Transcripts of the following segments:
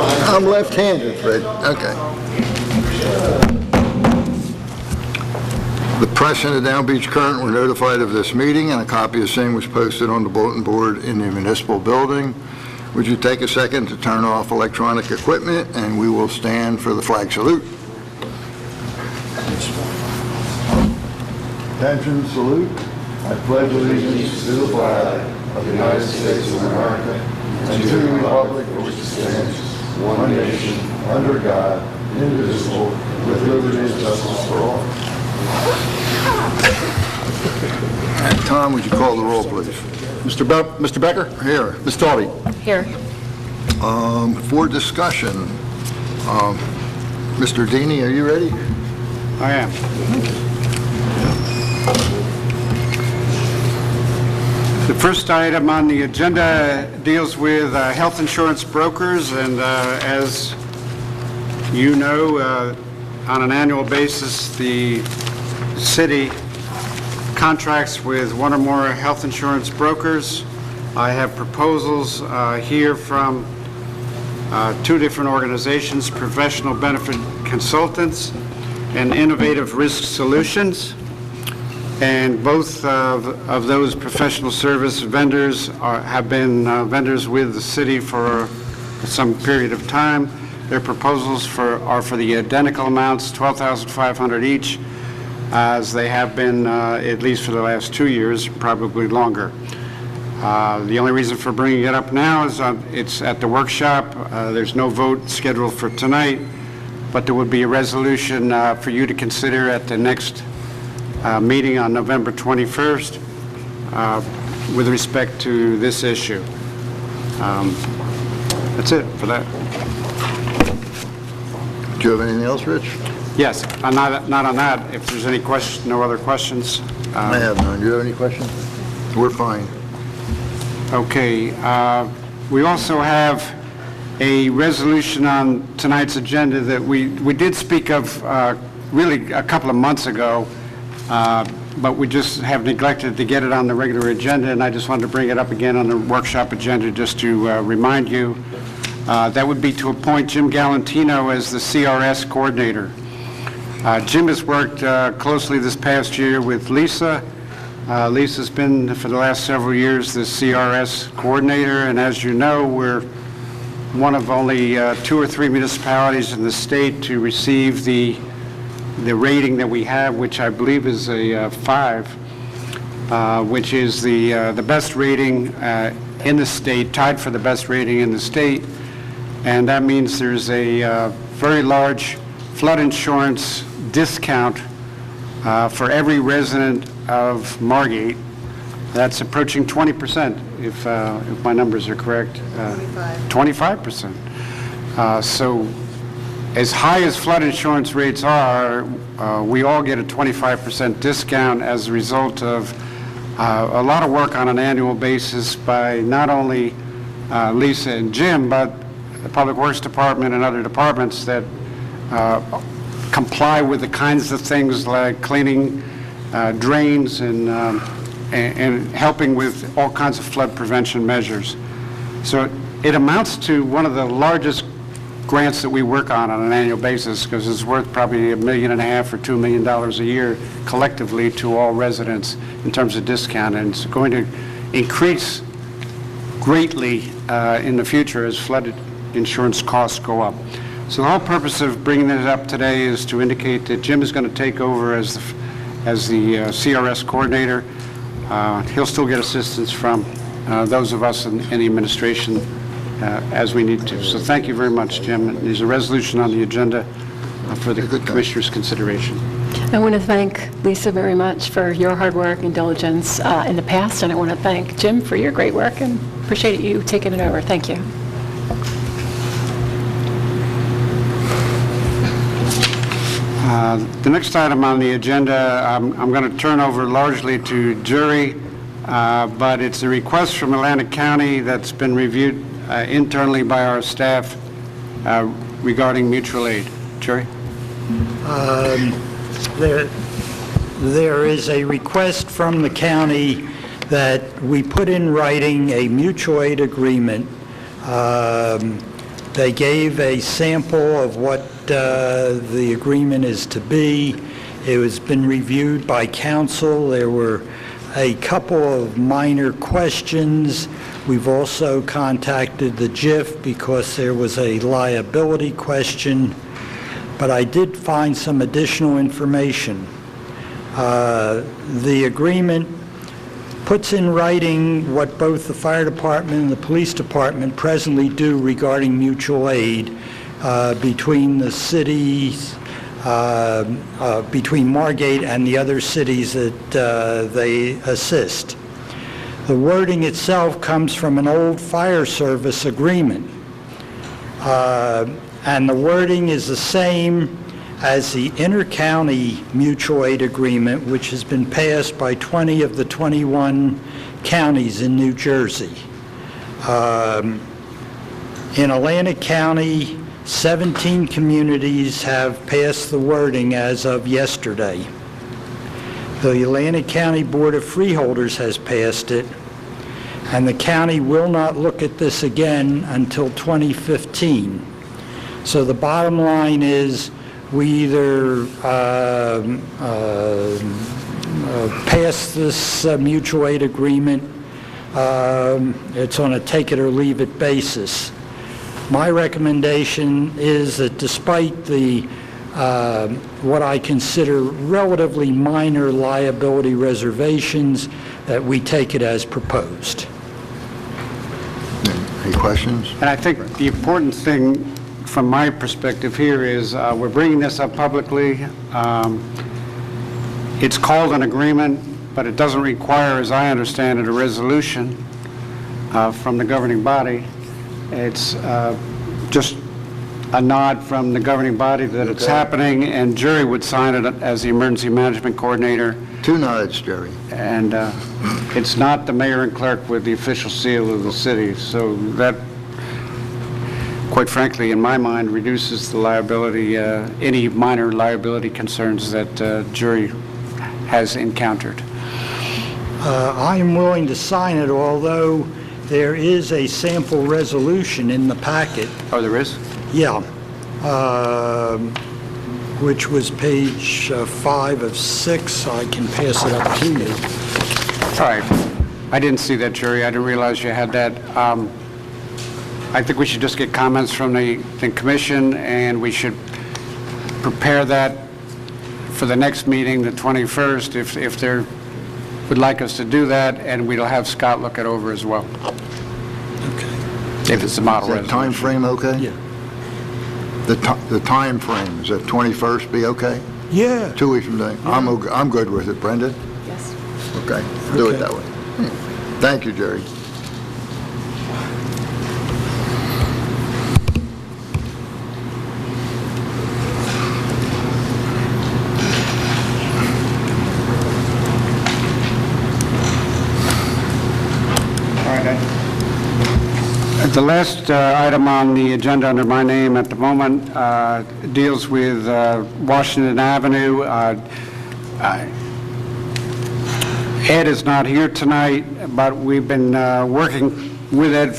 I'm left-handed, Fred. Okay. The press and the Down Beach Current were notified of this meeting, and a copy of same was posted on the bulletin board in the municipal building. Would you take a second to turn off electronic equipment, and we will stand for the flag salute. Attention, salute. I pledge allegiance to the flag of the United States of America and to the republic for which it stands, one nation, under God, indivisible, with liberty and justice for all. Tom, would you call the roll, please? Mr. Becker? Here. Ms. Talby? Here. For discussion, Mr. Deeney, are you ready? I am. The first item on the agenda deals with health insurance brokers, and as you know, on an annual basis, the city contracts with one or more health insurance brokers. I have proposals here from two different organizations, Professional Benefit Consultants and Innovative Risk Solutions. And both of those professional service vendors have been vendors with the city for some period of time. Their proposals are for the identical amounts, $12,500 each, as they have been at least for the last 2 years, probably longer. The only reason for bringing it up now is it's at the workshop. There's no vote scheduled for tonight, but there would be a resolution for you to consider at the next meeting on November 21st with respect to this issue. That's it for that. Do you have anything else, Rich? Yes, not on that. If there's any questions, no other questions. I have none. Do you have any questions? We're fine. Okay. We also have a resolution on tonight's agenda that we did speak of really a couple of months ago, but we just have neglected to get it on the regular agenda, and I just wanted to bring it up again on the workshop agenda just to remind you. That would be to appoint Jim Galantino as the CRS coordinator. Jim has worked closely this past year with Lisa. Lisa's been, for the last several years, the CRS coordinator, and as you know, we're one of only 2 or 3 municipalities in the state to receive the rating that we have, which I believe is a 5, which is the best rating in the state, tied for the best rating in the state, and that means there's a very large flood insurance discount for every resident of Margate. That's approaching 20%, if my numbers are correct. 25%. So as high as flood insurance rates are, we all get a 25% discount as a result of a lot of work on an annual basis by not only Lisa and Jim, but the Public Works Department and other departments that comply with the kinds of things like cleaning drains and helping with all kinds of flood prevention measures. So it amounts to one of the largest grants that we work on an annual basis, because it's worth probably $1.5 million or $2 million a year collectively to all residents in terms of discount, and it's going to increase greatly in the future as flood insurance costs go up. So the whole purpose of bringing it up today is to indicate that Jim is going to take over as the CRS coordinator. He'll still get assistance from those of us in the administration as we need to. So thank you very much, Jim. There's a resolution on the agenda for the Commissioner's consideration. I want to thank Lisa very much for your hard work and diligence in the past, and I want to thank Jim for your great work and appreciate you taking it over. Thank you. The next item on the agenda, I'm going to turn over largely to Jury, but it's a request from Atlantic County that's been reviewed internally by our staff regarding mutual aid. Jury? There is a request from the county that we put in writing a mutual aid agreement They gave a sample of what the agreement is to be. It has been reviewed by council. There were a couple of minor questions. We've also contacted the JIF because there was a liability question, but I did find some additional information. The agreement puts in writing what both the fire department and the police department presently do regarding mutual aid between the cities, between Margate and the other cities that they assist. The wording itself comes from an old fire service agreement, and the wording is the same as the inter-county mutual aid agreement, which has been passed by 20 of the 21 counties in New Jersey. In Atlantic County, 17 communities have passed the wording as of yesterday. The Atlantic County Board of Freeholders has passed it, and the county will not look at this again until 2015. So the bottom line is we either pass this mutual aid agreement, it's on a take-it-or-leave-it basis. My recommendation is that despite the what I consider relatively minor liability reservations, that we take it as proposed. Any questions? And I think the important thing from my perspective here is we're bringing this up publicly. It's called an agreement, but it doesn't require, as I understand it, a resolution from the governing body. It's just a nod from the governing body that it's happening, and Jerry would sign it as the emergency management coordinator. 2 nods, Jerry. And it's not the mayor and clerk with the official seal of the city. So that, quite frankly, in my mind, reduces the liability, any minor liability concerns that Jerry has encountered. I am willing to sign it, although there is a sample resolution in the packet. Oh, there is? Yeah, which was page 5 of 6. I can pass it up to you. All right. I didn't see that, Jerry. I didn't realize you had that. I think we should just get comments from the commission, and we should prepare that for the next meeting, the 21st, if they would like us to do that, and we'll have Scott look it over as well. Okay. If it's a model Is that resolution. time frame okay? Yeah. The time frame, is that 21st be okay? Yeah. 2 weeks from today? I'm good with it, Brenda. Yes. Okay, do it Okay. that way. Thank you, Jerry. The last item on the agenda under my name at the moment deals with Washington Avenue. Ed is not here tonight, but we've been working with Ed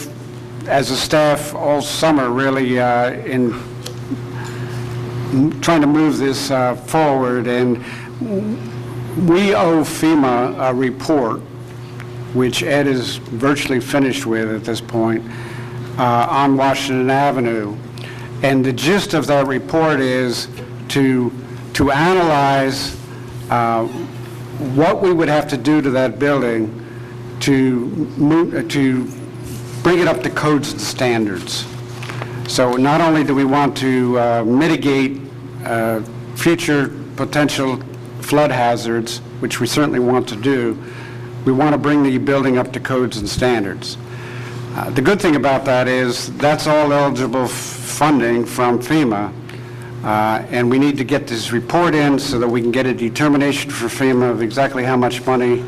as a staff all summer, really, in trying to move this forward. And we owe FEMA a report, which Ed is virtually finished with at this point, on Washington Avenue. And the gist of that report is to analyze what we would have to do to that building to bring it up to codes and standards. So not only do we want to mitigate future potential flood hazards, which we certainly want to do, we want to bring the building up to codes and standards. The good thing about that is that's all eligible funding from FEMA, and we need to get this report in so that we can get a determination for FEMA of exactly how much money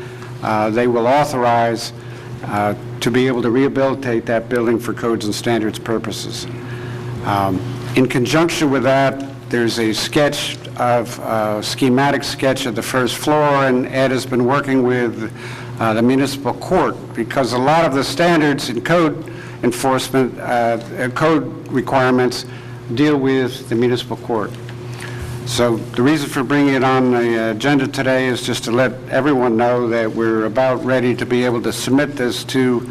they will authorize to be able to rehabilitate that building for codes and standards purposes. In conjunction with that, there's a sketch of schematic sketch of the first floor, and Ed has been working with the municipal court, because a lot of the standards in code enforcement, code requirements deal with the municipal court. So the reason for bringing it on the agenda today is just to let everyone know that we're about ready to be able to submit this to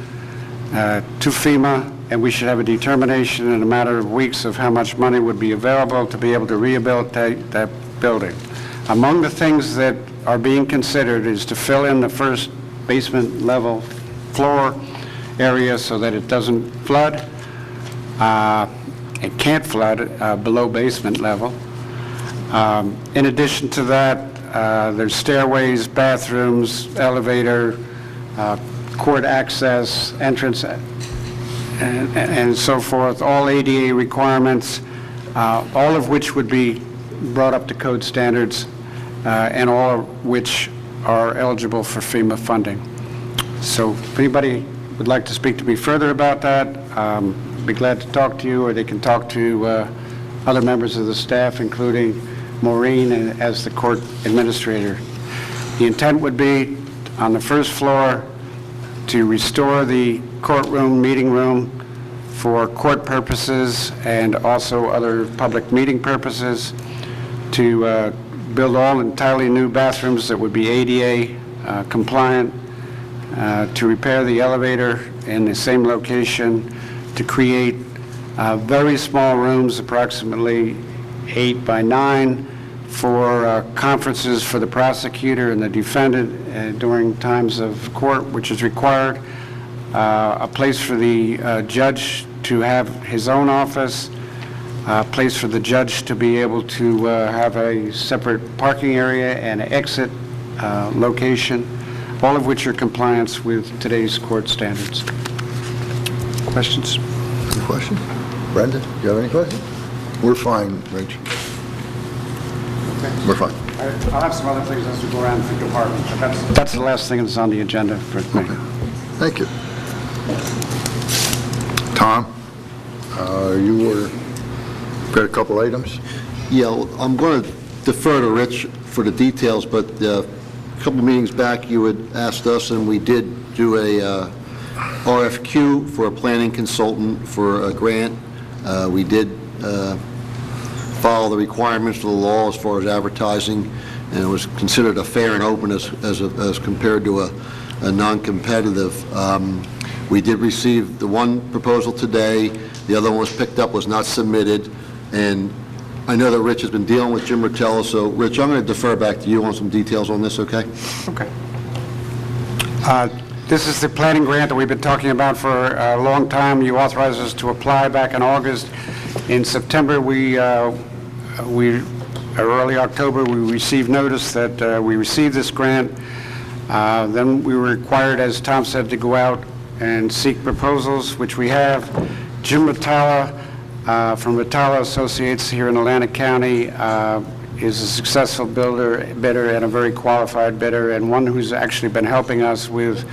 FEMA, and we should have a determination in a matter of weeks of how much money would be available to be able to rehabilitate that building. Among the things that are being considered is to fill in the first basement level floor area so that it doesn't flood. It can't flood below basement level. In addition to that, there's stairways, bathrooms, elevator, court access, entrance, and so forth, all ADA requirements, all of which would be brought up to code standards, and all of which are eligible for FEMA funding. So if anybody would like to speak to me further about that, I'd be glad to talk to you, or they can talk to other members of the staff, including Maureen as the court administrator. The intent would be on the first floor to restore the courtroom, meeting room for court purposes and also other public meeting purposes, to build all entirely new bathrooms that would be ADA compliant, to repair the elevator in the same location, to create very small rooms, approximately 8 by 9, for conferences for the prosecutor and the defendant during times of court, which is required, a place for the judge to have his own office, a place for the judge to be able to have a separate parking area and exit location, all of which are compliance with today's court standards. Questions? Any questions? Brendan, do you have any questions? We're fine, Rich. We're fine. I'll have some other things as we go around the department, but that's the last thing that's on the agenda for me. Thank you. Tom, you got a couple items? Yeah, well, I'm going to defer to Rich for the details, but a couple meetings back, you had asked us, and we did do a RFQ for a planning consultant for a grant. We did follow the requirements of the law as far as advertising, and it was considered a fair and open as compared to a non-competitive. We did receive the one proposal today. The other one was picked up, was not submitted, and I know that Rich has been dealing with Jim Rotella, so Rich, I'm going to defer back to you on some details on this, okay? Okay. This is the planning grant that we've been talking about for a long time. You authorized us to apply back in August. In September, early October, we received notice that we received this grant. Then we were required, as Tom said, to go out and seek proposals, which we have. Jim Rotella from Rotella Associates here in Atlantic County is a successful bidder and a very qualified bidder, and one who's actually been helping us with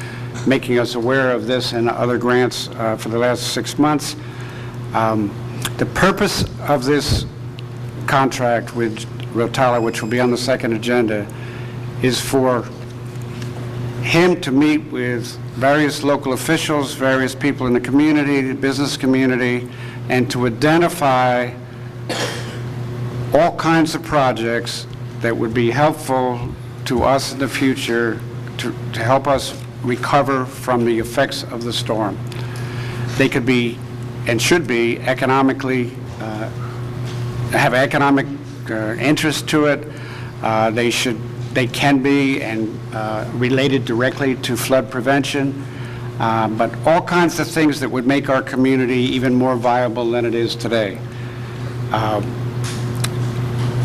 making us aware of this and other grants for the last 6 months. The purpose of this contract with Rotella, which will be on the second agenda, is for him to meet with various local officials, various people in the community, the business community, and to identify all kinds of projects that would be helpful to us in the future to help us recover from the effects of the storm. They could be and should be economically, have economic interest to it. They can be and related directly to flood prevention, but all kinds of things that would make our community even more viable than it is today.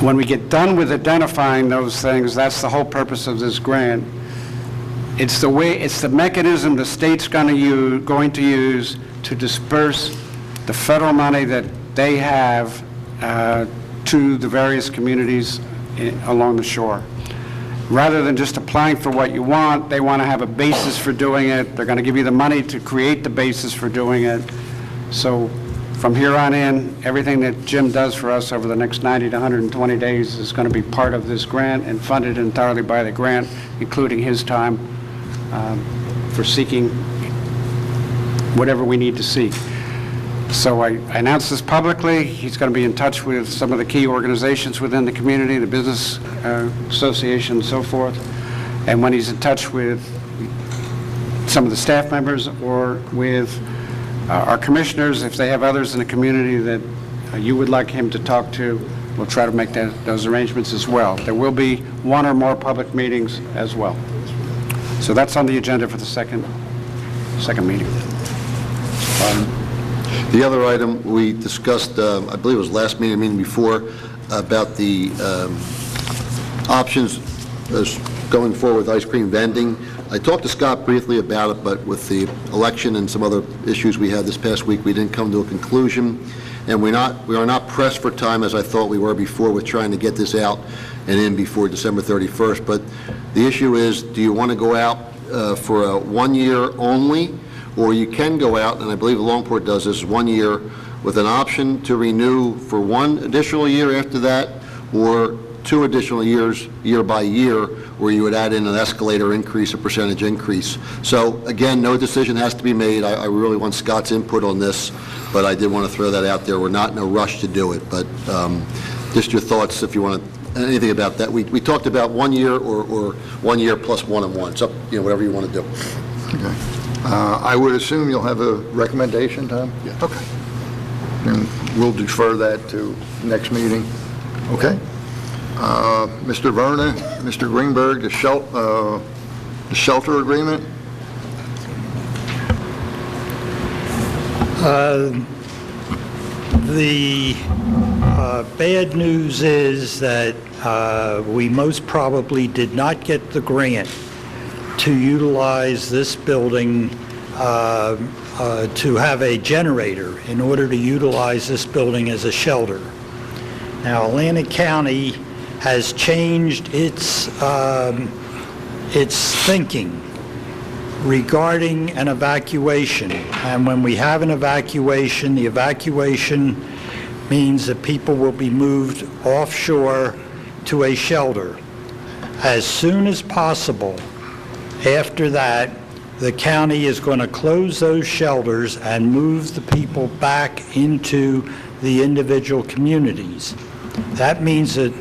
When we get done with identifying those things, that's the whole purpose of this grant. It's the mechanism the state's going to use to disperse the federal money that they have to the various communities along the shore. Rather than just applying for what you want, they want to have a basis for doing it. They're going to give you the money to create the basis for doing it. So from here on in, everything that Jim does for us over the next 90 to 120 days is going to be part of this grant and funded entirely by the grant, including his time for seeking whatever we need to seek. So I announced this publicly. He's going to be in touch with some of the key organizations within the community, the business association and so forth. And when he's in touch with some of the staff members or with our commissioners, if they have others in the community that you would like him to talk to, we'll try to make those arrangements as well. There will be one or more public meetings as well. So that's on the agenda for the second meeting. The other item we discussed, I believe it was last meeting before, about the options as going forward with ice cream vending. I talked to Scott briefly about it, but with the election and some other issues we had this past week, we didn't come to a conclusion. And we are not pressed for time as I thought we were before with trying to get this out and in before December 31st. But the issue is, do you want to go out for a 1 year only? Or you can go out, and I believe Longport does this, 1 year with an option to renew for 1 additional year after that, or 2 additional years, year by year, where you would add in an escalator increase, a percentage increase. So again, no decision has to be made. I really want Scott's input on this, but I did want to throw that out there. We're not in a rush to do it, but just your thoughts if you want to, anything about that. We talked about 1 year or 1 year plus 1 and 1. So, whatever you want to do. Okay. I would assume you'll have a recommendation, Tom? Yeah. Okay. And we'll defer that to next meeting. Okay. Mr. Verna, Mr. Greenberg, the shelter agreement? The bad news is that we most probably did not get the grant to utilize this building to have a generator in order to utilize this building as a shelter. Now, Atlantic County has changed its thinking regarding an evacuation. And when we have an evacuation, the evacuation means that people will be moved offshore to a shelter. As soon as possible, after that, the county is going to close those shelters and move the people back into the individual communities. That means that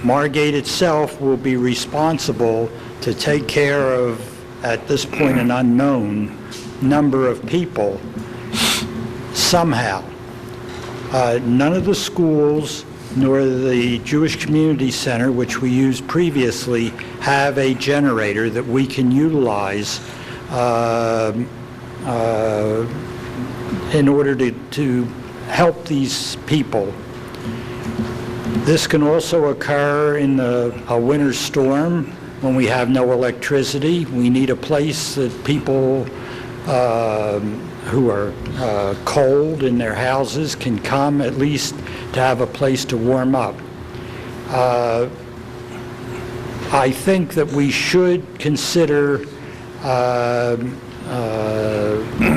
Margate itself will be responsible to take care of, at this point, an unknown number of people somehow. None of the schools nor the Jewish Community Center, which we used previously, have a generator that we can utilize in order to help these people. This can also occur in a winter storm when we have no electricity. We need a place that people who are cold in their houses can come, at least to have a place to warm up. I think that we should consider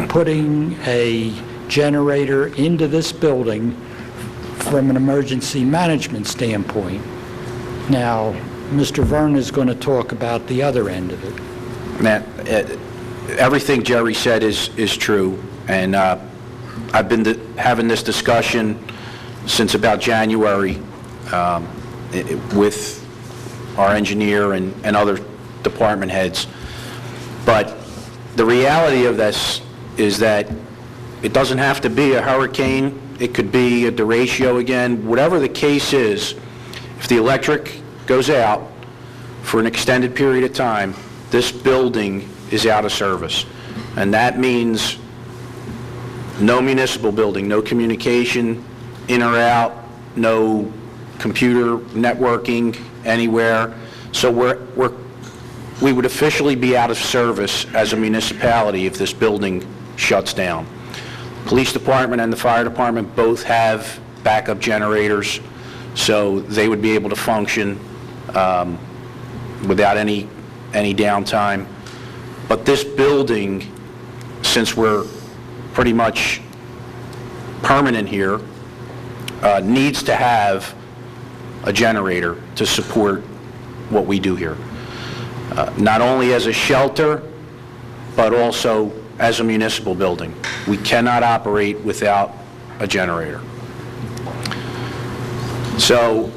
putting a generator into this building from an emergency management standpoint. Now, Mr. Vern is going to talk about the other end of it. Matt, everything Jerry said is true, and I've been having this discussion since about January with our engineer and other department heads. But the reality of this is that it doesn't have to be a hurricane. It could be a derecho again. Whatever the case is, if the electric goes out for an extended period of time, this building is out of service. And that means no municipal building, no communication in or out, no computer networking anywhere. So we would officially be out of service as a municipality if this building shuts down. Police department and the fire department both have backup generators, so they would be able to function without any downtime. But this building, since we're pretty much permanent here, needs to have a generator to support what we do here. Not only as a shelter, but also as a municipal building. We cannot operate without a generator. So,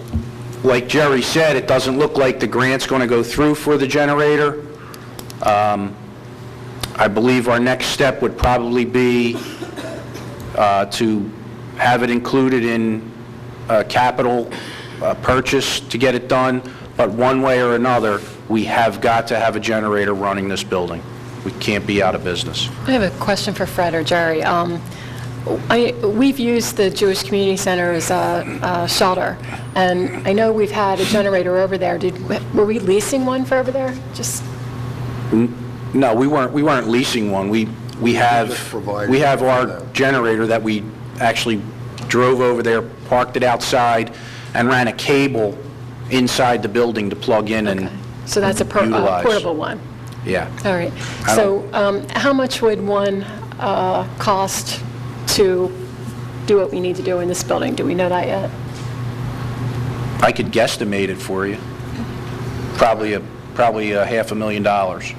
like Jerry said, it doesn't look like the grant's going to go through for the generator. I believe our next step would probably be to have it included in a capital purchase to get it done, but one way or another, we have got to have a generator running this building. We can't be out of business. I have a question for Fred or Jerry. We've used the Jewish Community Center as a shelter, and I know we've had a generator over there. Were we leasing one for over there? Just No, we weren't leasing one. We have our generator that we actually drove over there, parked it outside, and ran a cable inside the building to plug in and so that's a utilize. portable one. Yeah. All right. So how much would one cost to do what we need to do in this building? Do we know that yet? I could guesstimate it for you. Probably a $500,000.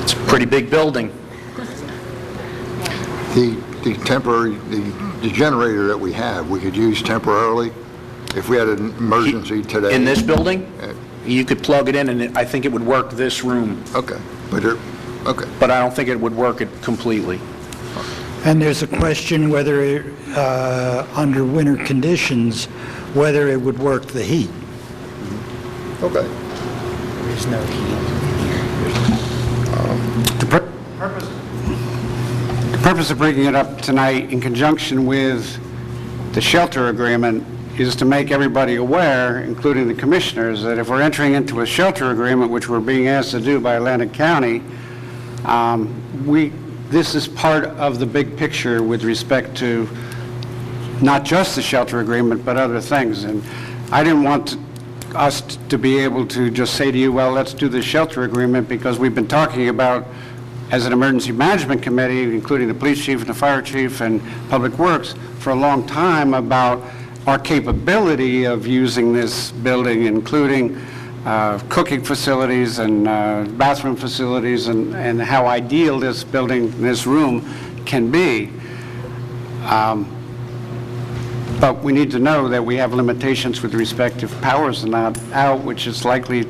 It's a pretty big building. The temporary, the generator that we have, we could use temporarily if we had an emergency today. In this building, you could plug it in, and I think it would work this room, Okay, okay. but I don't think it would work it completely. And there's a question whether, under winter conditions, whether it would work the heat. Okay. There's no heat. The purpose of bringing it up tonight in conjunction with the shelter agreement is to make everybody aware, including the commissioners, that if we're entering into a shelter agreement, which we're being asked to do by Atlantic County, this is part of the big picture with respect to not just the shelter agreement, but other things. And I didn't want us to be able to just say to you, well, let's do the shelter agreement, because we've been talking about, as an emergency management committee, including the police chief and the fire chief and public works, for a long time about our capability of using this building, including cooking facilities and bathroom facilities, and how ideal this building, this room, can be. But we need to know that we have limitations with respect if powers are not out, which is likely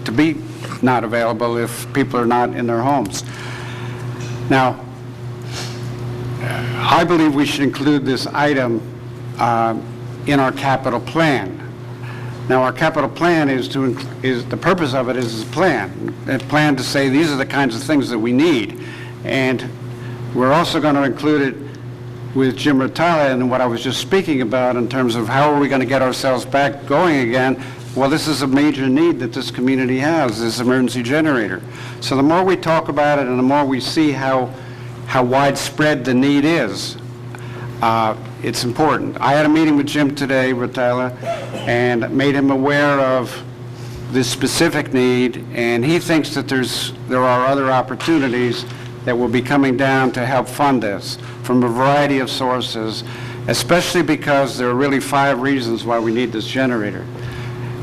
to be not available if people are not in their homes. Now, I believe we should include this item in our capital plan. Now, our capital plan is the purpose of it is a plan to say these are the kinds of things that we need. And we're also going to include it with Jim Rotala and what I was just speaking about in terms of how are we going to get ourselves back going again. Well, this is a major need that this community has, this emergency generator. So the more we talk about it and the more we see how widespread the need is, it's important. I had a meeting with Jim today, Rotala, and made him aware of this specific need, and he thinks that there are other opportunities that will be coming down to help fund this from a variety of sources, especially because there are really 5 reasons why we need this generator.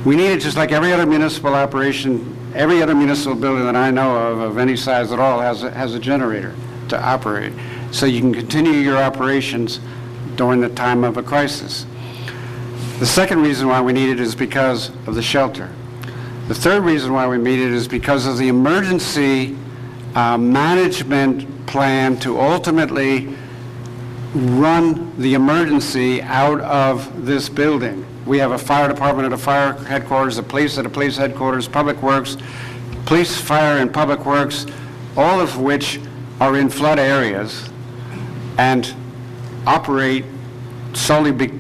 We need it just like every other municipal operation. Every other municipal building that I know of any size at all, has a generator to operate, so you can continue your operations during the time of a crisis. The second reason why we need it is because of the shelter. The third reason why we need it is because of the emergency management plan to ultimately run the emergency out of this building. We have a fire department at a fire headquarters, a police at a police headquarters, public works, police, fire, and public works, all of which are in flood areas and operate solely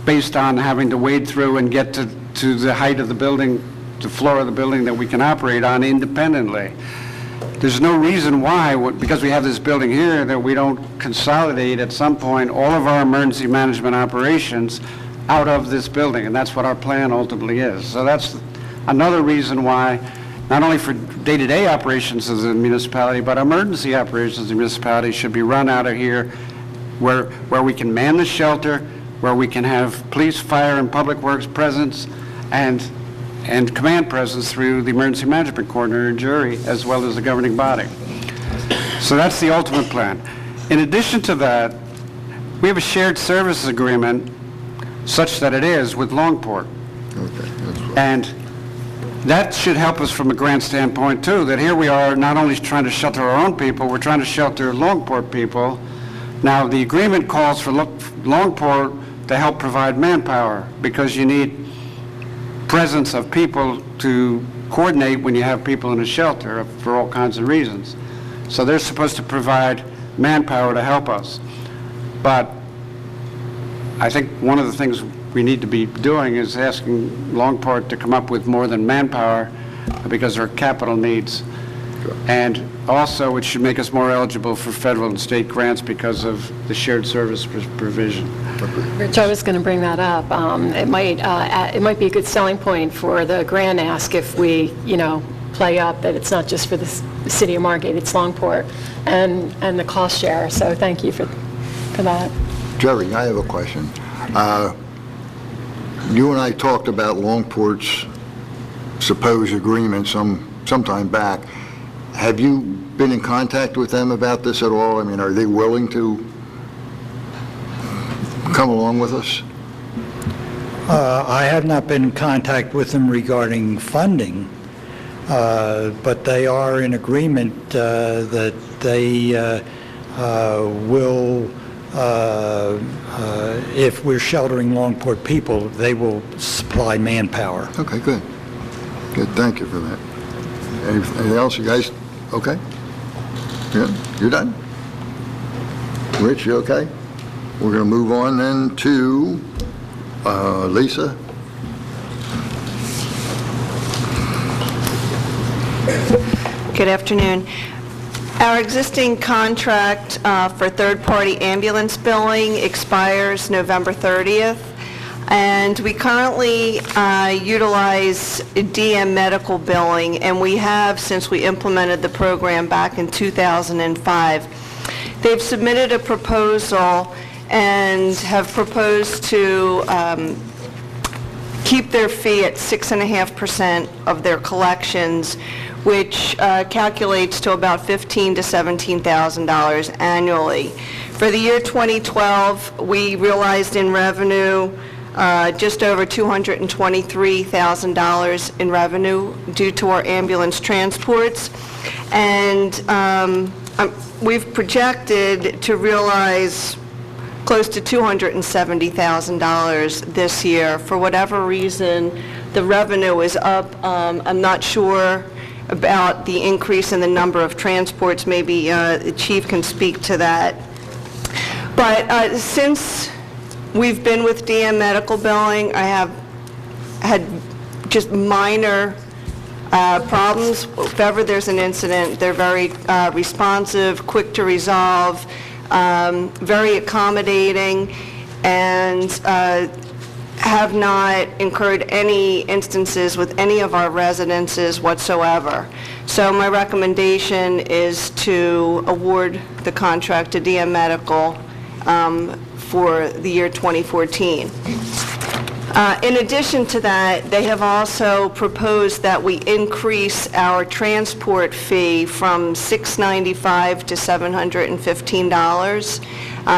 based on having to wade through and get to the height of the building, the floor of the building that we can operate on independently. There's no reason why, because we have this building here, that we don't consolidate at some point all of our emergency management operations out of this building, and that's what our plan ultimately is. So that's another reason why, not only for day-to-day operations as a municipality, but emergency operations as a municipality should be run out of here, where we can man the shelter, where we can have police, fire, and public works presence, and and command presence through the emergency management coordinator and jury, as well as the governing body. So that's the ultimate plan. In addition to that, we have a shared services agreement such that it is with Longport. And that should help us from a grant standpoint too, that here we are not only trying to shelter our own people, we're trying to shelter Longport people. Now, the agreement calls for Longport to help provide manpower because you need presence of people to coordinate when you have people in a shelter for all kinds of reasons. So they're supposed to provide manpower to help us. But I think one of the things we need to be doing is asking Longport to come up with more than manpower because there are capital needs. And also, it should make us more eligible for federal and state grants because of the shared service provision. Rich, I was going to bring that up. It might be a good selling point for the grant ask if we, play up that it's not just for the city of Margate, it's Longport, and the cost share. So thank you for that. Jerry, I have a question. You and I talked about Longport's supposed agreement sometime back. Have you been in contact with them about this at all? I mean, are they willing to come along with us? I have not been in contact with them regarding funding, but they are in agreement that they will, if we're sheltering Longport people, they will supply manpower. Okay, good. Good, thank you for that. Anything else, you guys? Okay? Yeah, you're done? Rich, you okay? We're going to move on then to Lisa. Good afternoon. Our existing contract for third-party ambulance billing expires November 30th, and we currently utilize DM medical billing, and we have since we implemented the program back in 2005. They've submitted a proposal and have proposed to keep their fee at 6.5% of their collections, which calculates to about $15,000 to $17,000 annually. For the year 2012, we realized in revenue just over $223,000 in revenue due to our ambulance transports, and we've projected to realize close to $270,000 this year. For whatever reason, the revenue is up. I'm not sure about the increase in the number of transports. Maybe the chief can speak to that. But since we've been with DM Medical Billing, I have had just minor problems. If ever there's an incident, they're very responsive, quick to resolve, very accommodating, and have not incurred any instances with any of our residences whatsoever. So my recommendation is to award the contract to DM Medical for the year 2014. In addition to that, they have also proposed that we increase our transport fee from $695 to $715.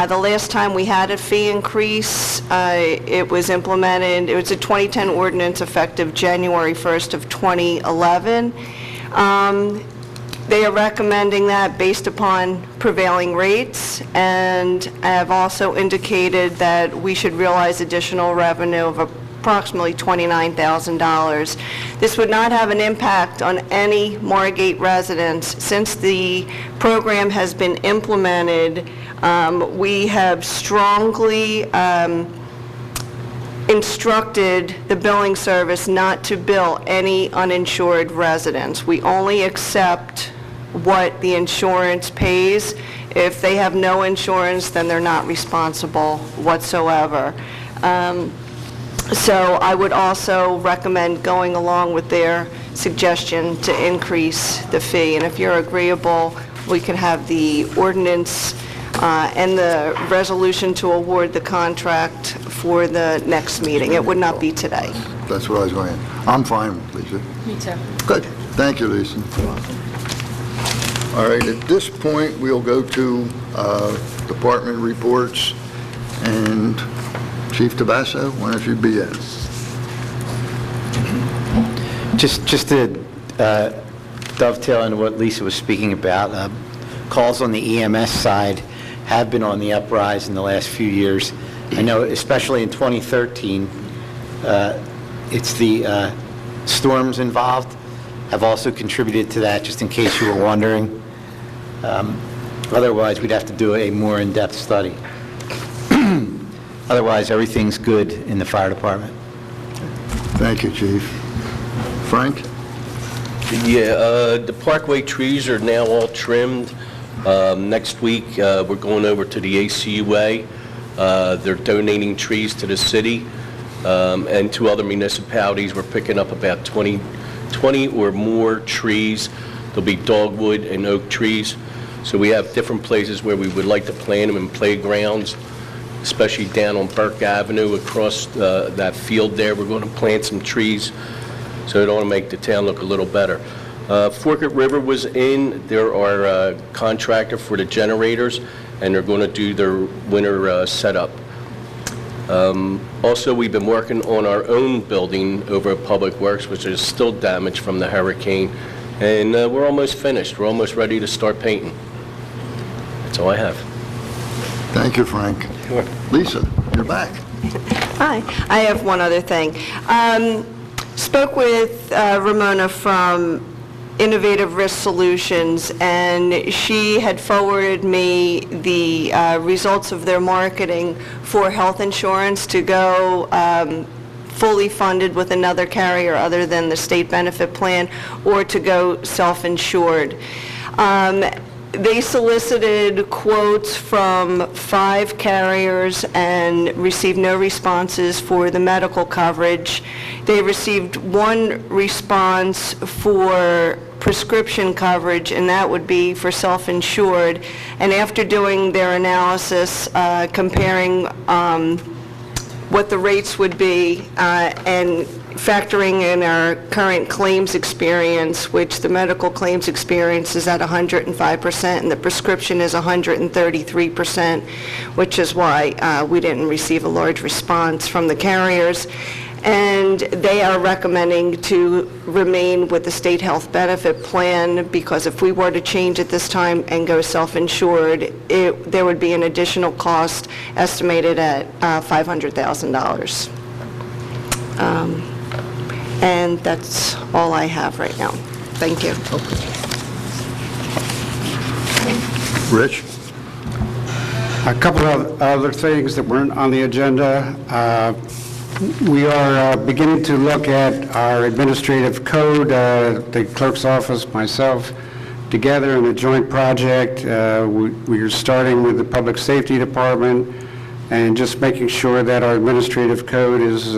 The last time we had a fee increase, it was implemented, it was a 2010 ordinance effective January 1st of 2011. They are recommending that based upon prevailing rates, and have also indicated that we should realize additional revenue of approximately $29,000. This would not have an impact on any Margate residents. Since the program has been implemented, we have strongly instructed the billing service not to bill any uninsured residents. We only accept what the insurance pays. If they have no insurance, then they're not responsible whatsoever. So I would also recommend going along with their suggestion to increase the fee. And if you're agreeable, we could have the ordinance and the resolution to award the contract for the next meeting. It would not be today. That's what I was going to. I'm fine, Lisa. Me too. Good. Thank you, Lisa. All right, at this point, we'll go to department reports, and Chief Tabasso, why don't you begin? Just to dovetail into what Lisa was speaking about, calls on the EMS side have been on the uprise in the last few years. I know especially in 2013, it's the storms involved have also contributed to that, just in case you were wondering. Otherwise, we'd have to do a more in-depth study. Otherwise, everything's good in the fire department. Thank you, Chief. Frank? Yeah, the parkway trees are now all trimmed. Next week, we're going over to the ACUA. They're donating trees to the city and to other municipalities. We're picking up about 20 or more trees. There'll be dogwood and oak trees. So we have different places where we would like to plant them in playgrounds, especially down on Burke Avenue across that field there. We're going to plant some trees, so it ought to make the town look a little better. Forkett River was in. They're our contractor for the generators, and they're going to do their winter setup. Also, we've been working on our own building over at Public Works, which is still damaged from the hurricane, and we're almost finished. We're almost ready to start painting. That's all I have. Thank you, Frank. Sure. Lisa, you're back. Hi. I have one other thing. Spoke with Ramona from Innovative Risk Solutions, and she had forwarded me the results of their marketing for health insurance to go fully funded with another carrier other than the state benefit plan, or to go self-insured. They solicited quotes from 5 carriers and received no responses for the medical coverage. They received 1 response for prescription coverage, and that would be for self-insured. And after doing their analysis, comparing what the rates would be and factoring in our current claims experience, which the medical claims experience is at 105% and the prescription is 133%, which is why we didn't receive a large response from the carriers. And they are recommending to remain with the state health benefit plan, because if we were to change at this time and go self-insured, there would be an additional cost estimated at $500,000. And that's all I have right now. Thank you. Rich? A couple of other things that weren't on the agenda. We are beginning to look at our administrative code, the clerk's office, myself, together in a joint project. We are starting with the Public Safety Department and just making sure that our administrative code is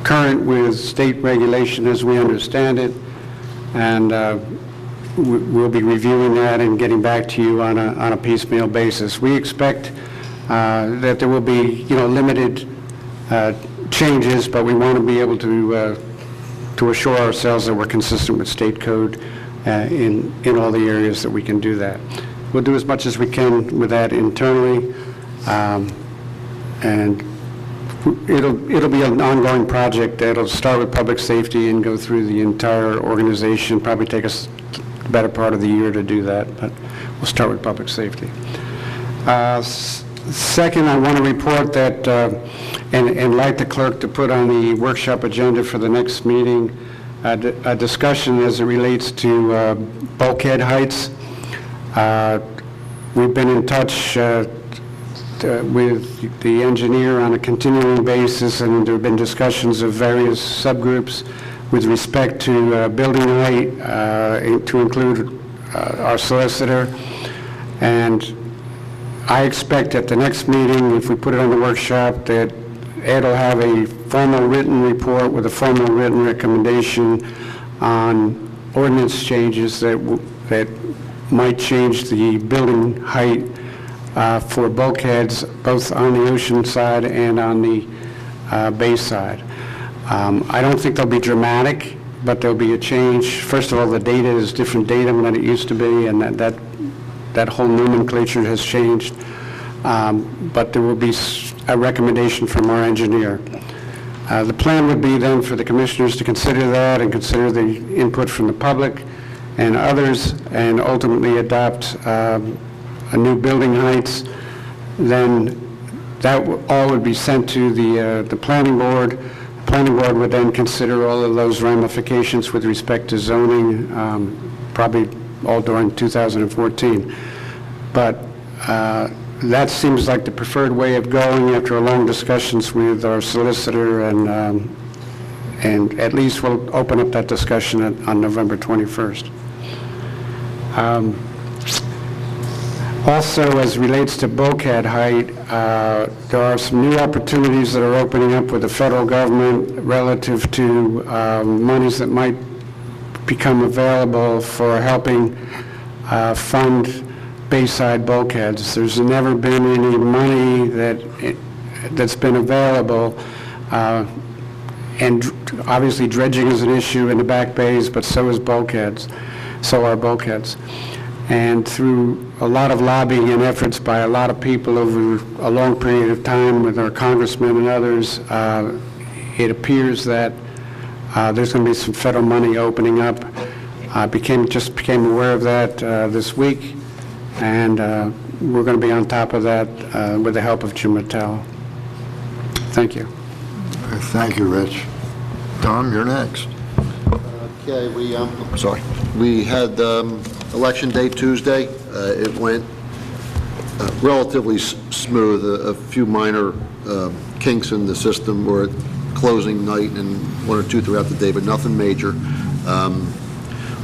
current with state regulation as we understand it. And we'll be reviewing that and getting back to you on a piecemeal basis. We expect that there will be, limited changes, but we want to be able to assure ourselves that we're consistent with state code in all the areas that we can do that. We'll do as much as we can with that internally, and it'll be an ongoing project that'll start with public safety and go through the entire organization. Probably take us the better part of the year to do that, but we'll start with public safety. Second, I want to report that, and like the clerk to put on the workshop agenda for the next meeting, a discussion as it relates to bulkhead heights. We've been in touch with the engineer on a continuing basis, and there have been discussions of various subgroups with respect to building height, to include our solicitor. And I expect at the next meeting, if we put it on the workshop, that Ed will have a formal written report with a formal written recommendation on ordinance changes that might change the building height for bulkheads, both on the ocean side and on the bay side. I don't think they'll be dramatic, but there'll be a change. First of all, the data is different datum than it used to be, and that whole nomenclature has changed. But there will be a recommendation from our engineer. The plan would be then for the commissioners to consider that and consider the input from the public and others, and ultimately adopt a new building heights. Then that all would be sent to the planning board. The planning board would then consider all of those ramifications with respect to zoning, probably all during 2014. But that seems like the preferred way of going after long discussions with our solicitor, and at least we'll open up that discussion on November 21st. Also, as relates to bulkhead height, there are some new opportunities that are opening up with the federal government relative to monies that might become available for helping fund bayside bulkheads. There's never been any money that's been available, and obviously dredging is an issue in the back bays, but so are bulkheads. And through a lot of lobbying and efforts by a lot of people over a long period of time with our congressmen and others, it appears that there's going to be some federal money opening up. Just became aware of that this week, and we're going to be on top of that with the help of Jim Mattel. Thank you. Thank you, Rich. Tom, you're next. Okay, we had Election Day Tuesday. It went relatively smooth. A few minor kinks in the system were at closing night and one or two throughout the day, but nothing major.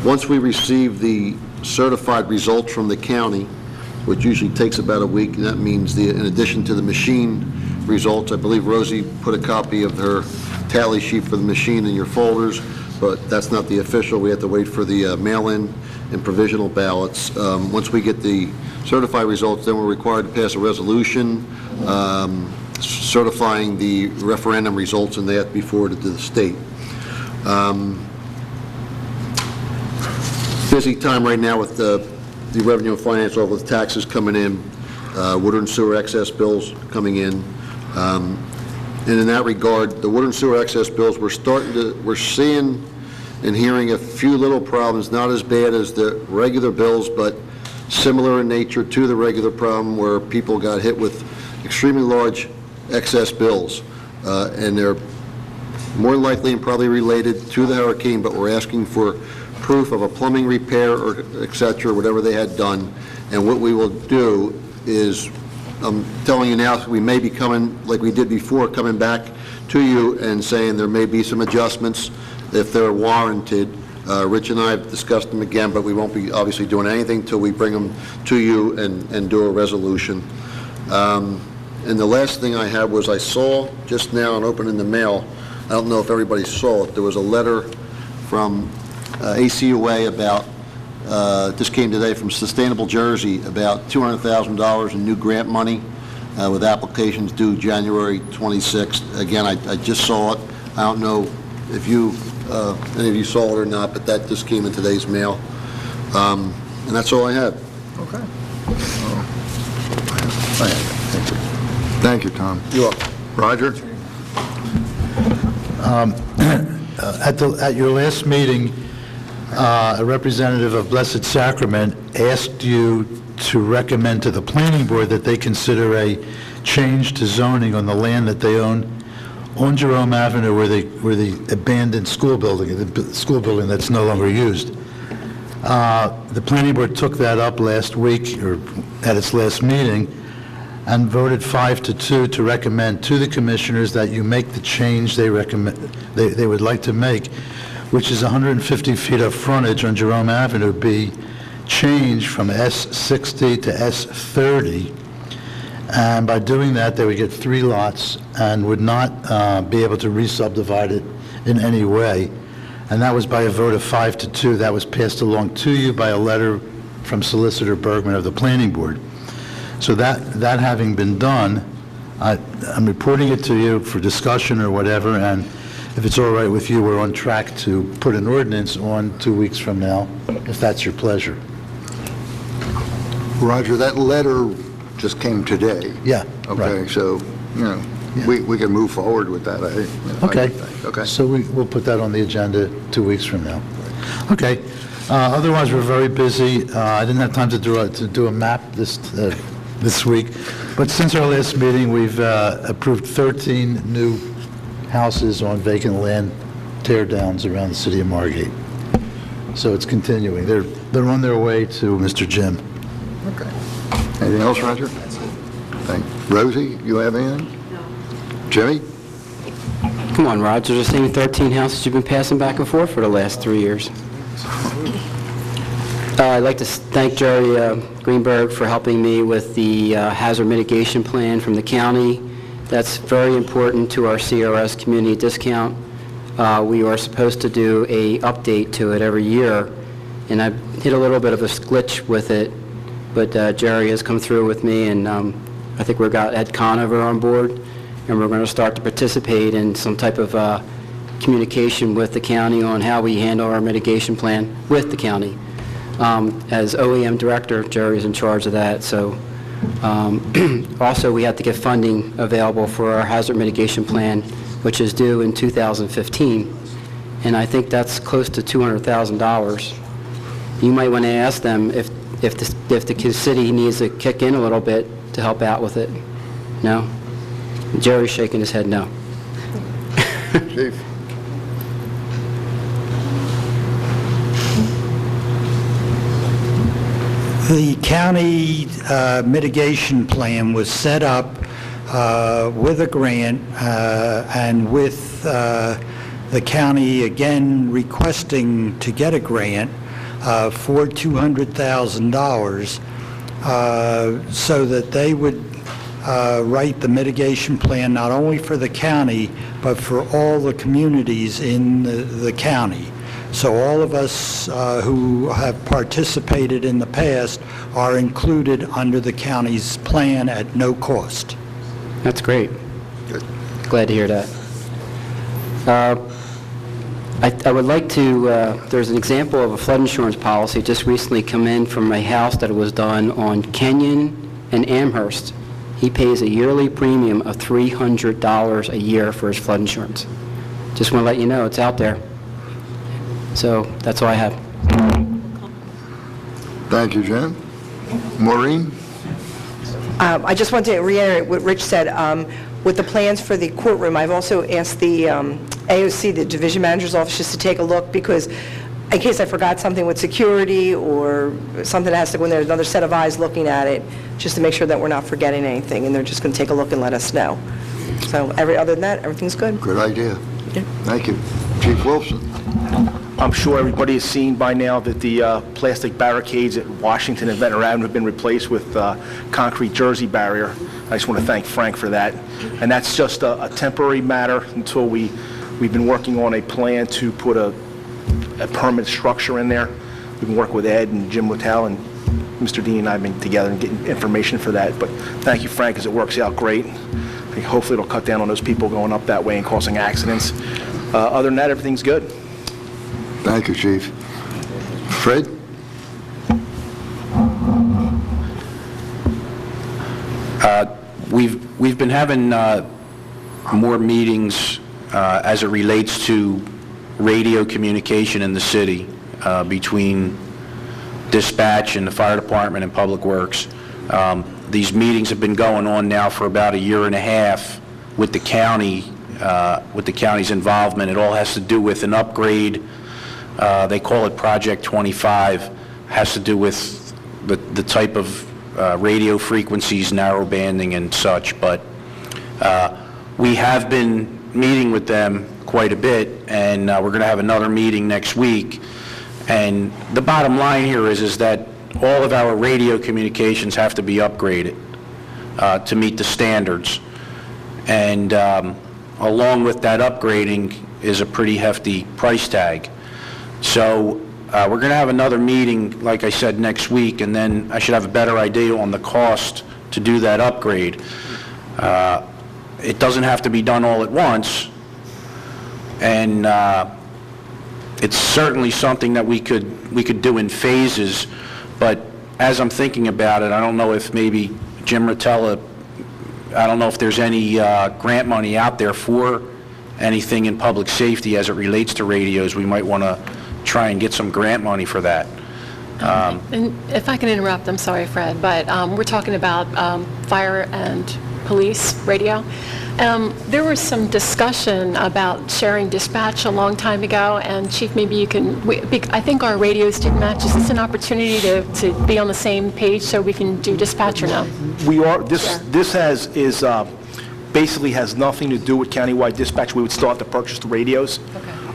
Once we received the certified results from the county, which usually takes about a week, and that means in addition to the machine results, I believe Rosie put a copy of her tally sheet for the machine in your folders, but that's not the official. We have to wait for the mail-in and provisional ballots. Once we get the certified results, then we're required to pass a resolution certifying the referendum results, and they have to be forwarded to the state. Busy time right now with the Revenue and Finance Office with taxes coming in, water and sewer excess bills coming in. And in that regard, the water and sewer excess bills, we're seeing and hearing a few little problems, not as bad as the regular bills, but similar in nature to the regular problem where people got hit with extremely large excess bills. And they're more likely and probably related to the hurricane, but we're asking for proof of a plumbing repair or et cetera, whatever they had done. And what we will do is, I'm telling you now, we may be coming, like we did before, coming back to you and saying there may be some adjustments if they're warranted. Rich and I have discussed them again, but we won't be obviously doing anything until we bring them to you and do a resolution. And the last thing I had was I saw just now and opened in the mail, I don't know if everybody saw it, there was a letter from ACUA about, this came today from Sustainable Jersey, about $200,000 in new grant money with applications due January 26th. Again, I just saw it. I don't know if any of you saw it or not, but that just came in today's mail. And that's all I had. Okay. Thank you, Tom. You're welcome. Roger? At your last meeting, a representative of Blessed Sacrament asked you to recommend to the planning board that they consider a change to zoning on the land that they own on Jerome Avenue where the abandoned school building, the school building that's no longer used. The planning board took that up last week, or at its last meeting, and voted 5-2 to recommend to the commissioners that you make the change they would like to make, which is 150 feet of frontage on Jerome Avenue be changed from S60 to S30. And by doing that, they would get 3 lots and would not be able to re-subdivide it in any way. And that was by a vote of 5-2. That was passed along to you by a letter from Solicitor Bergman of the Planning Board. So that having been done, I'm reporting it to you for discussion or whatever, and if it's all right with you, we're on track to put an ordinance on 2 weeks from now, if that's your pleasure. Roger, that letter just came today. Yeah, Okay, right. so, we can move forward with that, I think. Okay. So we'll put that on the agenda 2 weeks from now. Okay. Otherwise, we're very busy. I didn't have time to do a map this week, but since our last meeting, we've approved 13 new houses on vacant land tear downs around the city of Margate. So it's continuing. They're on their way to Mr. Jim. Okay. Anything else, Roger? That's it. Thank you. Rosie, you have anything? No. Jimmy? Come on, Roger, the same 13 houses you've been passing back and forth for the last 3 years. I'd like to thank Jerry Greenberg for helping me with the hazard mitigation plan from the county. That's very important to our CRS community discount. We are supposed to do a update to it every year, and I hit a little bit of a glitch with it, but Jerry has come through with me, and I think we've got Ed Conover on board, and we're going to start to participate in some type of communication with the county on how we handle our mitigation plan with the county. As OEM director, Jerry's in charge of that, so also we have to get funding available for our hazard mitigation plan, which is due in 2015, and I think that's close to $200,000. You might want to ask them if the city needs to kick in a little bit to help out with it. No? Jerry's shaking his head no. Chief? The county mitigation plan was set up with a grant and with the county again requesting to get a grant for $200,000 so that they would write the mitigation plan not only for the county but for all the communities in the county. So all of us who have participated in the past are included under the county's plan at no cost. That's great. Good. Glad to hear that. I would like to, there's an example of a flood insurance policy just recently come in from a house that was done on Kenyon and Amherst. He pays a yearly premium of $300 a year for his flood insurance. Just want to let you know it's out there. So that's all I have. Thank you, Jim. Maureen? I just want to reiterate what Rich said. With the plans for the courtroom, I've also asked the AOC, the Division Manager's Office, just to take a look, because in case I forgot something with security or something that has to go in there, another set of eyes looking at it, just to make sure that we're not forgetting anything, and they're just going to take a look and let us know. So other than that, everything's good. Good idea. Yeah. Thank you. Chief Wilson? I'm sure everybody has seen by now that the plastic barricades at Washington and Ventnor Avenue have been replaced with concrete jersey barrier. I just want to thank Frank for that. And that's just a temporary matter until we've been working on a plan to put a permanent structure in there. We've been working with Ed and Jim Littell, and Mr. Dean and I have been together and getting information for that. But thank you, Frank, because it works out great. I think hopefully it'll cut down on those people going up that way and causing accidents. Other than that, everything's good. Thank you, Chief. Fred? We've been having more meetings as it relates to radio communication in the city between dispatch and the fire department and public works. These meetings have been going on now for about a year and a half with the county, with the county's involvement. It all has to do with an upgrade. They call it Project 25. Has to do with the type of radio frequencies, narrow banding and such. But we have been meeting with them quite a bit, and we're going to have another meeting next week. And the bottom line here is that all of our radio communications have to be upgraded to meet the standards. And along with that upgrading is a pretty hefty price tag. So We're going to have another meeting, like I said, next week, and then I should have a better idea on the cost to do that upgrade. It doesn't have to be done all at once, and it's certainly something that we could do in phases, but as I'm thinking about it, I don't know if maybe Jim Rotella, I don't know if there's any grant money out there for anything in public safety as it relates to radios. We might want to try and get some grant money for that. And if I can interrupt, I'm sorry, Fred, but we're talking about fire and police radio. There was some discussion about sharing dispatch a long time ago, and Chief, maybe you can, I think our radios did match. Is this an opportunity to be on the same page so we can do dispatch or no? We are, this basically has nothing to do with countywide dispatch. We would still have to purchase the radios.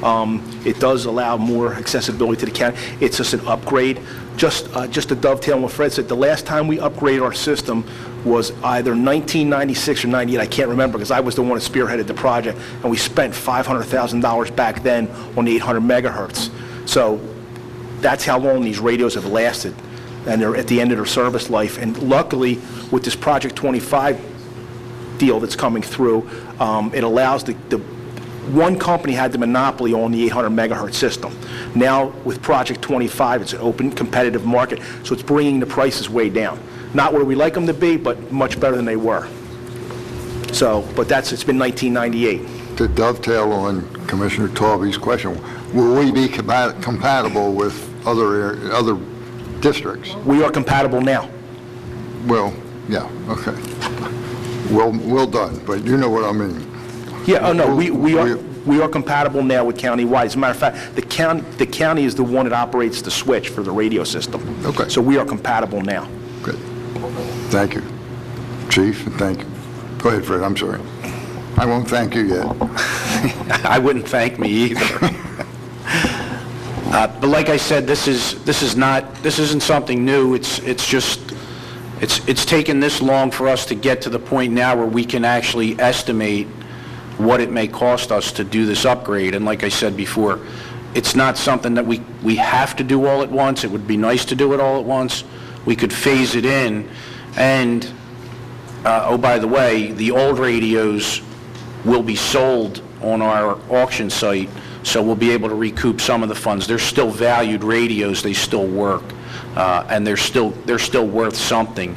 It does allow more accessibility to the county. It's just an upgrade. Just to dovetail on what Fred said, the last time we upgraded our system was either 1996 or 98, I can't remember, because I was the one that spearheaded the project, and we spent $500,000 back then on the 800 megahertz. So that's how long these radios have lasted, and they're at the end of their service life. And luckily, with this Project 25 deal that's coming through, it allows the one company had the monopoly on the 800 megahertz system. Now, with Project 25, it's an open, competitive market, so it's bringing the prices way down. Not where we like them to be, but much better than they were. So, but it's been 1998. To dovetail on Commissioner Taube's question, will we be compatible with other districts? We are compatible now. Well, yeah, okay. Well done, but you know what I mean. Yeah, oh no, we are compatible now with countywide. As a matter of fact, the county is the one that operates the switch for the radio system. Okay. So we are compatible now. Good. Thank you, Chief, and thank you. Go ahead, Fred, I'm sorry. I won't thank you yet. I wouldn't thank me either. But like I said, this isn't something new. It's taken this long for us to get to the point now where we can actually estimate what it may cost us to do this upgrade. And like I said before, it's not something that we have to do all at once. It would be nice to do it all at once. We could phase it in. And, oh, by the way, the old radios will be sold on our auction site, so we'll be able to recoup some of the funds. They're still valued radios. They still work, and they're still worth something.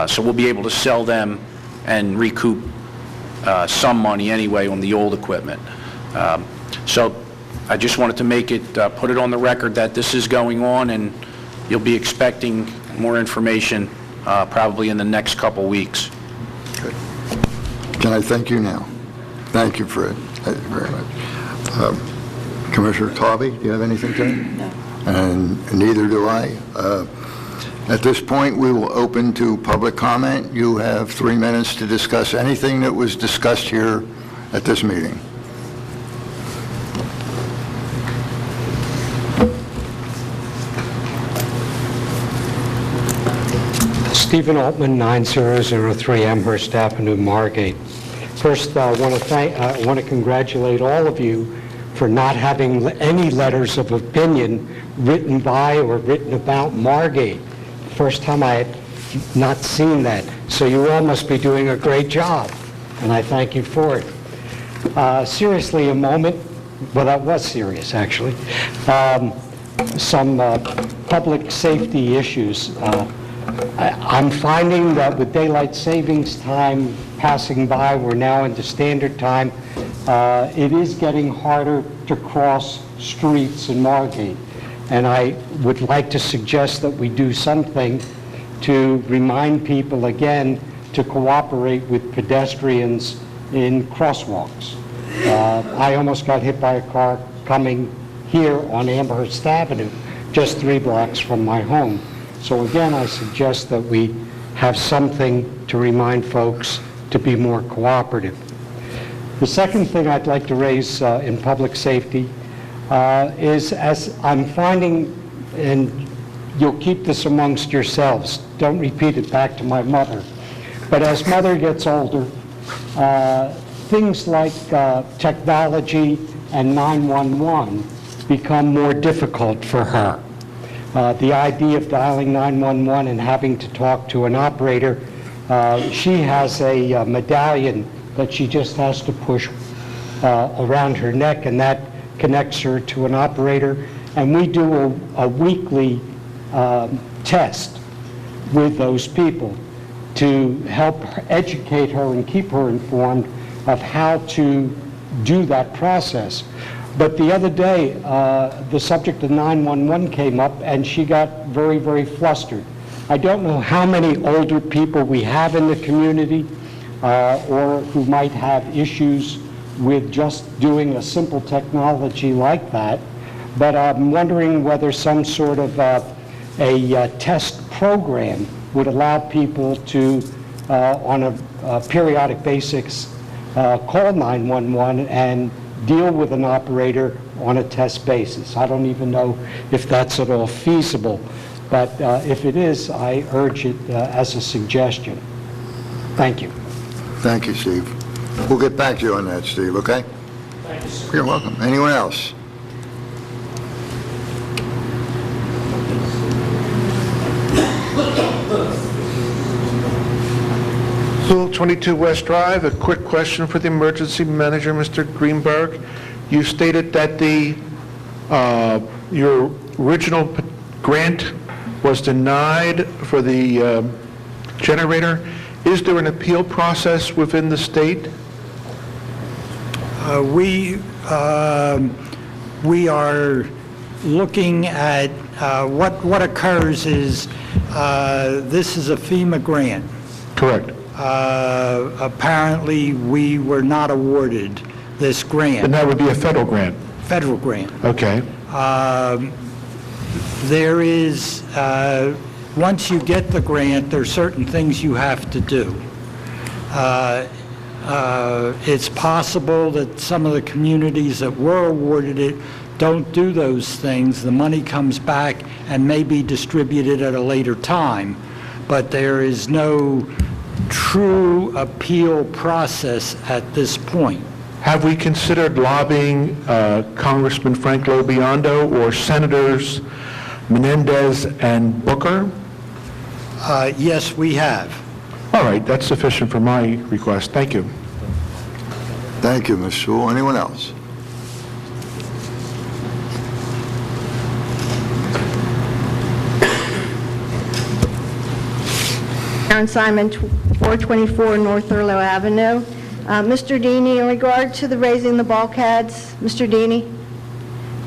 So we'll be able to sell them and recoup some money anyway on the old equipment. So I just wanted to put it on the record that this is going on, and you'll be expecting more information probably in the next couple weeks. Good. Can I thank you now? Thank you, Fred. Thank you very much. Commissioner Taube, do you have anything to add? No. And neither do I. At this point, we will open to public comment. You have 3 minutes to discuss anything that was discussed here at this meeting. Stephen Altman, 9003 Amherst Avenue, Margate. First, I want to congratulate all of you for not having any letters of opinion written by or written about Margate. First time I had not seen that. So you all must be doing a great job, and I thank you for it. Seriously, a moment, well, that was serious, actually. Some public safety issues. I'm finding that with daylight savings time passing by, we're now into standard time, it is getting harder to cross streets in Margate. And I would like to suggest that we do something to remind people again to cooperate with pedestrians in crosswalks. I almost got hit by a car coming here on Amherst Avenue, just 3 blocks from my home. So again, I suggest that we have something to remind folks to be more cooperative. The second thing I'd like to raise in public safety is, as I'm finding, and you'll keep this amongst yourselves, don't repeat it back to my mother, but as mother gets older, things like technology and 911 become more difficult for her. The idea of dialing 911 and having to talk to an operator, she has a medallion that she just has to push around her neck, and that connects her to an operator. And we do a weekly test with those people to help educate her and keep her informed of how to do that process. But the other day, the subject of 911 came up, and she got very, very flustered. I don't know how many older people we have in the community or who might have issues with just doing a simple technology like that, but I'm wondering whether some sort of a test program would allow people to, on a periodic basis, call 911 and deal with an operator on a test basis. I don't even know if that's at all feasible, but if it is, I urge it as a suggestion. Thank you. Thank you, Steve. We'll get back to you on that, Steve, okay? Thank you, sir. You're welcome. Anyone else? Pool 22 West Drive, a quick question for the emergency manager, Mr. Greenberg. You stated that your original grant was denied for the generator. Is there an appeal process within the state? We are looking at what occurs is this is a FEMA grant. Correct. Apparently, we were not awarded this grant. And that would be a federal grant? Federal grant. Okay. There is, once you get the grant, there are certain things you have to do. It's possible that some of the communities that were awarded it don't do those things. The money comes back and may be distributed at a later time, but there is no true appeal process at this point. Have we considered lobbying Congressman Frank LoBiondo or Senators Menendez and Booker? Yes, we have. All right, that's sufficient for my request. Thank you. Thank you, Ms. Sewell. Anyone else? Karen Simon, 424 North Thurlow Avenue. Mr. Deeney, in regard to the raising the bulkheads, Mr. Deeney,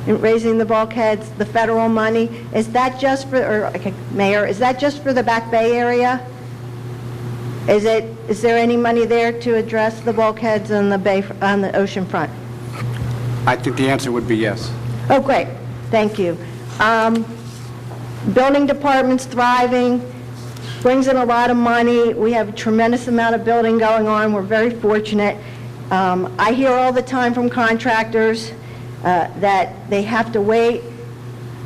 in raising the bulkheads, the federal money, is that just for, Mayor, is that just for the Back Bay area? Is there any money there to address the bulkheads on the bay, on the ocean front? I think the answer would be yes. Oh, great. Thank you. Building department's thriving, brings in a lot of money. We have a tremendous amount of building going on. We're very fortunate. I hear all the time from contractors that they have to wait,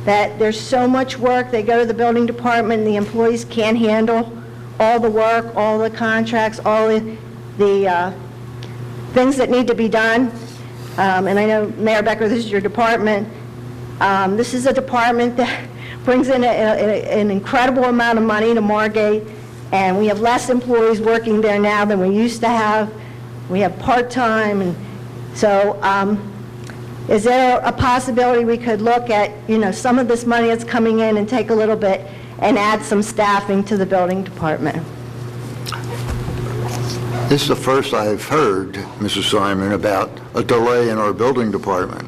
that there's so much work. They go to the building department and the employees can't handle all the work, all the contracts, all the things that need to be done. And I know, Mayor Becker, this is your department. This is a department that brings in an incredible amount of money to Margate, and we have less employees working there now than we used to have. We have part-time, and so is there a possibility we could look at, some of this money that's coming in and take a little bit and add some staffing to the building department? This is the first I've heard, Mrs. Simon, about a delay in our building department.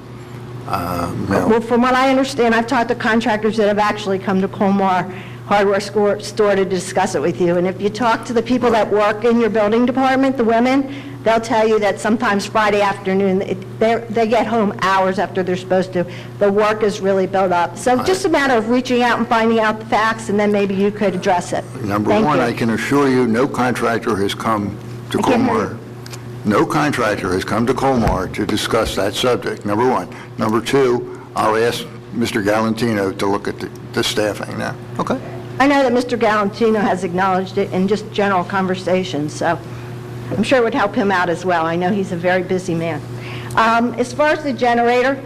Well, from what I understand, I've talked to contractors that have actually come to Colmar Hardware store to discuss it with you. And if you talk to the people that work in your building department, the women, they'll tell you that sometimes Friday afternoon, they get home hours after they're supposed to. The work is really built up. So just a matter of reaching out and finding out the facts, and then maybe you could address it. Number Thank one, you. I can assure you, no contractor has come to Colmar. No contractor has come to Colmar to discuss that subject, number one. Number two, I'll ask Mr. Galantino to look at the staffing now. Okay? I know that Mr. Galantino has acknowledged it in just general conversations, so I'm sure it would help him out as well. I know he's a very busy man. As far as the generator,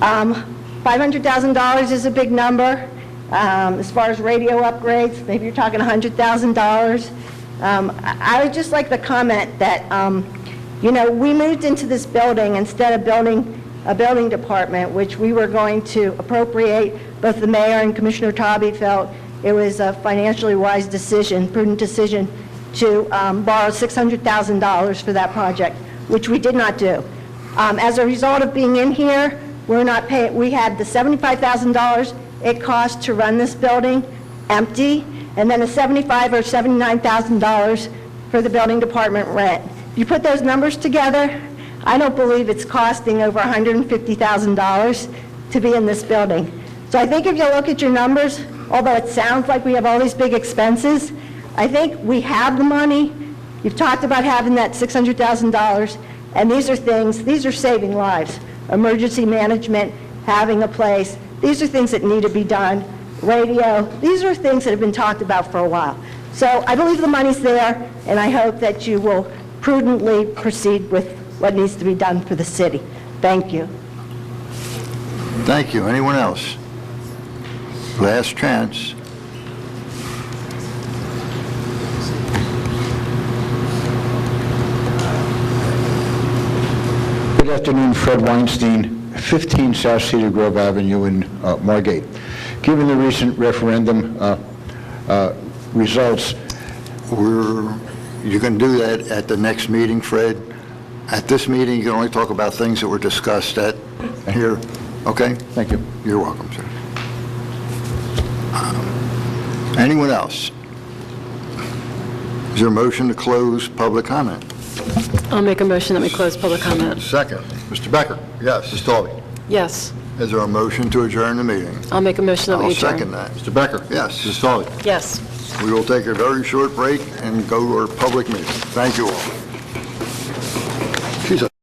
$500,000 is a big number. As far as radio upgrades, maybe you're talking $100,000. I would just like to comment that, we moved into this building instead of building a building department, which we were going to appropriate. Both the mayor and Commissioner Tobey felt it was a financially wise decision, prudent decision, to borrow $600,000 for that project, which we did not do. As a result of being in here, we're not paying. We had the $75,000 it cost to run this building empty, and then a $75,000 or $79,000 for the building department rent. If you put those numbers together, I don't believe it's costing over $150,000 to be in this building. So I think if you look at your numbers, although it sounds like we have all these big expenses, I think we have the money. You've talked about having that $600,000, and these are saving lives. Emergency management, having a place, these are things that need to be done. Radio, these are things that have been talked about for a while. So I believe the money's there, and I hope that you will prudently proceed with what needs to be done for the city. Thank you. Thank you. Anyone else? Last chance. Good afternoon, Fred Weinstein, 15 South Cedar Grove Avenue in Margate. Given the recent referendum results, You can do that at the next meeting, Fred. At this meeting, you can only talk about things that were discussed at here. Okay? Thank you. You're welcome, sir. Anyone else? Is there a motion to close public comment? I'll make a motion that we close public comment. Second. Mr. Becker? Yes. Ms. Taube? Yes. Is there a motion to adjourn the meeting? I'll make a motion that we I'll adjourn. second that. Mr. Becker? Yes. Ms. Taube? Yes. We will take a very short break and go to our public meeting. Thank you all.